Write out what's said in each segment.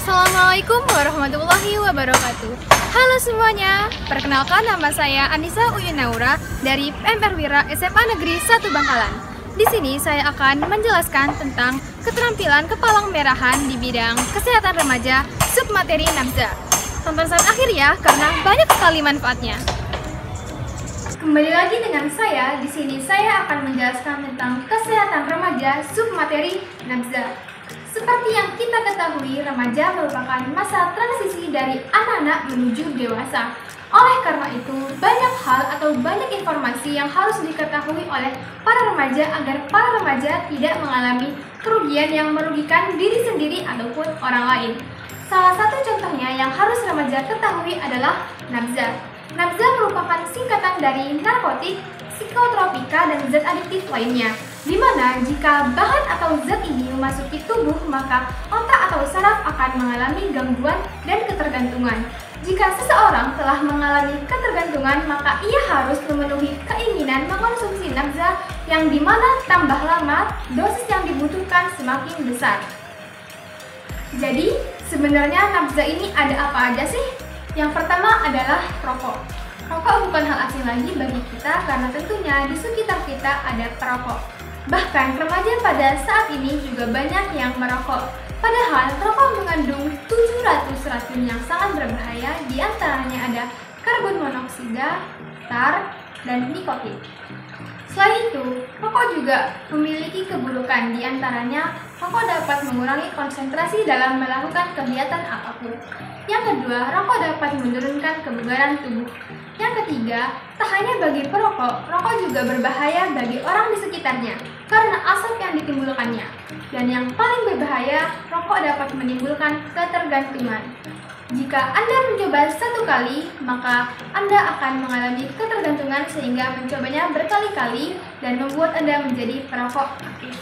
Assalamualaikum warahmatullahi wabarakatuh. Halo semuanya, perkenalkan nama saya Anissa Uyunaura dari PMR Wira SMA Negeri 1 Bangkalan. Di sini saya akan menjelaskan tentang keterampilan kepalang merahan di bidang kesehatan remaja submateri nabza. Tonton sampai akhir ya, karena banyak sekali manfaatnya. Kembali lagi dengan saya. Di sini saya akan menjelaskan tentang kesehatan remaja submateri nabza. Seperti yang kita ketahui, remaja merupakan masa transisi dari anak-anak menuju dewasa. Oleh karena itu, banyak hal atau banyak informasi yang harus diketahui oleh para remaja agar para remaja tidak mengalami kerugian yang merugikan diri sendiri ataupun orang lain. Salah satu contohnya yang harus remaja ketahui adalah nabza. Nabza merupakan singkatan dari narkotik, psikotropika, dan zat adiktif lainnya, di mana jika bahan atau zat ini memasuki tubuh, maka otak atau saraf akan mengalami gangguan dan ketergantungan. Jika seseorang telah mengalami ketergantungan, maka ia harus memenuhi keinginan mengonsumsi nabza, yang dimana tambah lama, dosis yang dibutuhkan semakin besar. Jadi, sebenarnya nabza ini ada apa aja sih? Yang pertama adalah rokok. Rokok bukan hal asing lagi bagi kita karena tentunya di sekitar kita ada perokok. Bahkan remaja pada saat ini juga banyak yang merokok. Padahal rokok mengandung 700 racun yang sangat berbahaya, diantaranya ada karbon monoksida, tar, dan nikotin. Selain itu, rokok juga memiliki keburukan, diantaranya rokok dapat mengurangi konsentrasi dalam melakukan kegiatan apapun. Yang kedua, rokok dapat menurunkan kebugaran tubuh. Yang ketiga, tak hanya bagi perokok, rokok juga berbahaya bagi orang di sekitarnya karena asap yang ditimbulkannya. Dan yang paling berbahaya, rokok dapat menimbulkan ketergantungan. Jika Anda mencoba satu kali, maka Anda akan mengalami ketergantungan sehingga mencobanya berkali-kali dan membuat Anda menjadi perokok aktif.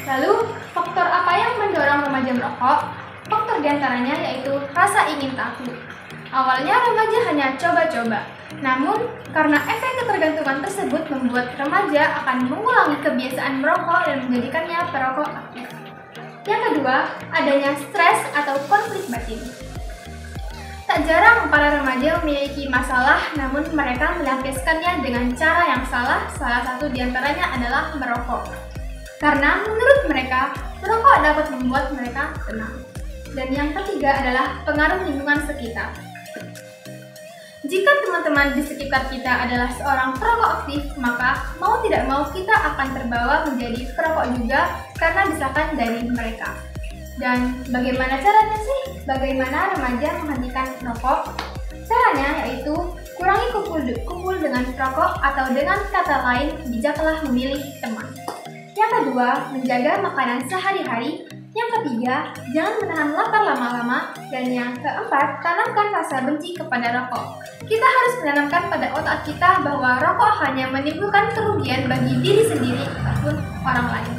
Lalu, faktor apa yang mendorong remaja merokok? Faktor diantaranya yaitu rasa ingin tahu. Awalnya remaja hanya coba-coba, namun karena efek ketergantungan tersebut membuat remaja akan mengulangi kebiasaan merokok dan menjadikannya perokok aktif. Yang kedua, adanya stres atau konflik batin. Tak jarang para remaja memiliki masalah, namun mereka melampiaskannya dengan cara yang salah. Salah satu diantaranya adalah merokok. Karena menurut mereka, merokok dapat membuat mereka tenang. Dan yang ketiga adalah pengaruh lingkungan sekitar. Jika teman-teman di sekitar kita adalah seorang perokok aktif, maka mau tidak mau kita akan terbawa menjadi perokok juga karena desakan dari mereka. Dan bagaimana caranya sih? Bagaimana remaja menghentikan merokok? Caranya yaitu kurangi kumpul dengan perokok, atau dengan kata lain, bijaklah memilih teman. Yang kedua, menjaga makanan sehari-hari. Yang ketiga, jangan menahan lapar lama-lama. Dan yang keempat, tanamkan rasa benci kepada rokok. Kita harus menanamkan pada otak kita bahwa rokok hanya menimbulkan kerugian bagi diri sendiri ataupun orang lain.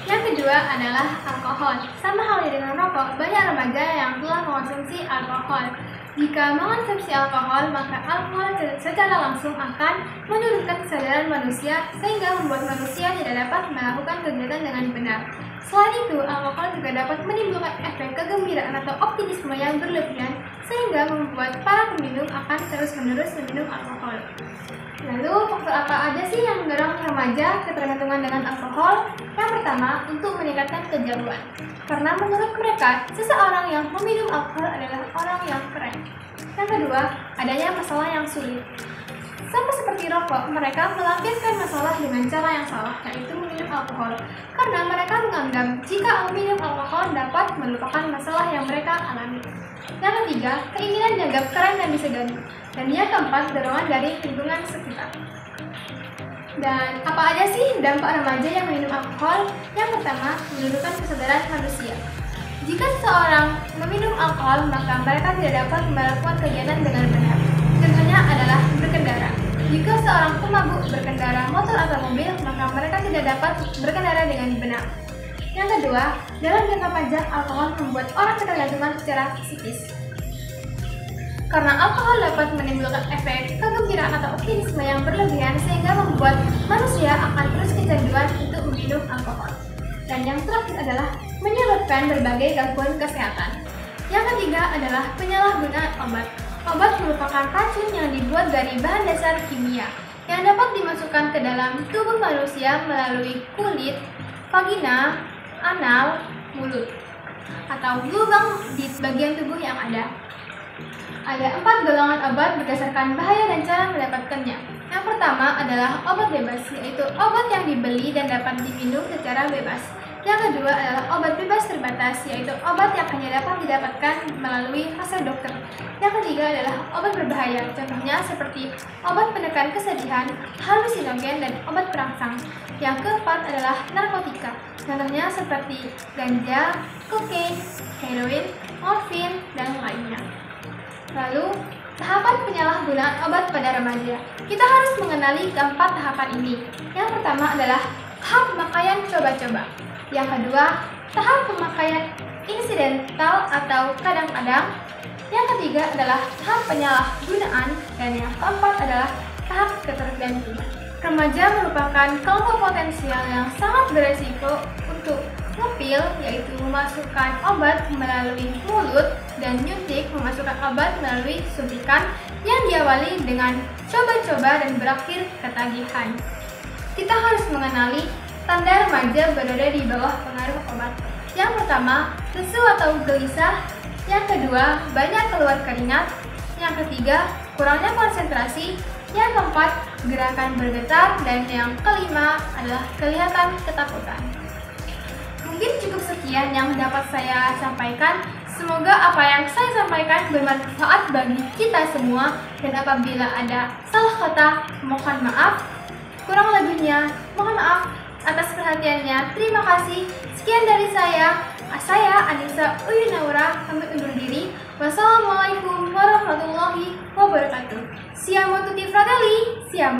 Yang kedua adalah alkohol. Sama halnya dengan rokok, banyak remaja yang telah mengonsumsi alkohol. Jika mengonsumsi alkohol, maka alkohol secara langsung akan menurunkan kesadaran manusia sehingga membuat manusia tidak dapat melakukan kegiatan dengan benar. Selain itu, alkohol juga dapat menimbulkan efek kegembiraan atau optimisme yang berlebihan sehingga membuat para peminum akan terus-menerus meminum alkohol. Lalu, faktor apa aja sih yang mendorong remaja ketergantungan dengan alkohol? Yang pertama, untuk meningkatkan kejagoan. Karena menurut mereka, seseorang yang meminum alkohol adalah orang yang keren. Yang kedua, adanya masalah yang sulit. Sama seperti rokok, mereka melampiaskan masalah dengan cara yang salah, yaitu meminum alkohol. Karena mereka menganggap jika meminum alkohol dapat melupakan masalah yang mereka alami. Yang ketiga, keinginan dianggap keren dan disegani. Dan yang keempat, dorongan dari lingkungan sekitar. Dan apa aja sih dampak remaja yang minum alkohol? Yang pertama, menurunkan kesadaran manusia. Jika seseorang meminum alkohol, maka mereka tidak dapat melakukan kegiatan dengan benar. Contohnya adalah berkendara. Jika seorang pemabuk berkendara motor atau mobil, maka mereka tidak dapat berkendara dengan benar. Yang kedua, dalam jangka panjang alkohol membuat orang ketergantungan secara psikis. Karena alkohol dapat menimbulkan efek kegembiraan atau optimisme yang berlebihan sehingga membuat manusia akan terus kecanduan untuk meminum alkohol. Dan yang terakhir adalah menyebabkan berbagai gangguan kesehatan. Yang ketiga adalah penyalahgunaan obat. Obat merupakan racun yang dibuat dari bahan dasar kimia yang dapat dimasukkan ke dalam tubuh manusia melalui kulit, vagina, anal, mulut, atau lubang di bagian tubuh yang ada. Ada 4 golongan obat berdasarkan bahaya dan cara mendapatkannya. Yang pertama adalah obat bebas, yaitu obat yang dibeli dan dapat diminum secara bebas. Yang kedua adalah obat bebas terbatas, yaitu obat yang hanya dapat didapatkan melalui resep dokter. Yang ketiga adalah obat berbahaya, contohnya seperti obat penekan kesedihan, halusinogen, dan obat perangsang. Yang keempat adalah narkotika, contohnya seperti ganja, kokain, heroin, morfin, dan lainnya. Lalu, tahapan penyalahgunaan obat pada remaja. Kita harus mengenali keempat tahapan ini. Yang pertama adalah tahap pemakaian coba-coba. Yang kedua, tahap pemakaian insidental atau kadang-kadang. Yang ketiga adalah tahap penyalahgunaan. Dan yang keempat adalah tahap ketergantungan. Remaja merupakan kelompok potensial yang sangat beresiko untuk ngepil, yaitu memasukkan obat melalui mulut, dan nyuntik memasukkan obat melalui suntikan yang diawali dengan coba-coba dan berakhir ketagihan. Kita harus mengenali tanda remaja berada di bawah pengaruh obat. Yang pertama, lesu atau gelisah. Yang kedua, banyak keluar keringat. Yang ketiga, kurangnya konsentrasi. Yang keempat, gerakan bergetar. Dan yang kelima adalah kelihatan ketakutan. Mungkin cukup sekian yang dapat saya sampaikan. Semoga apa yang saya sampaikan bermanfaat bagi kita semua. Dan apabila ada salah kata, mohon maaf. Kurang lebihnya, mohon maaf atas perhatiannya. Terima kasih. Sekian dari saya Anissa Uyunaura, pamit undur diri. Wassalamualaikum warahmatullahi wabarakatuh. Siamo tutti fratelli, siamo.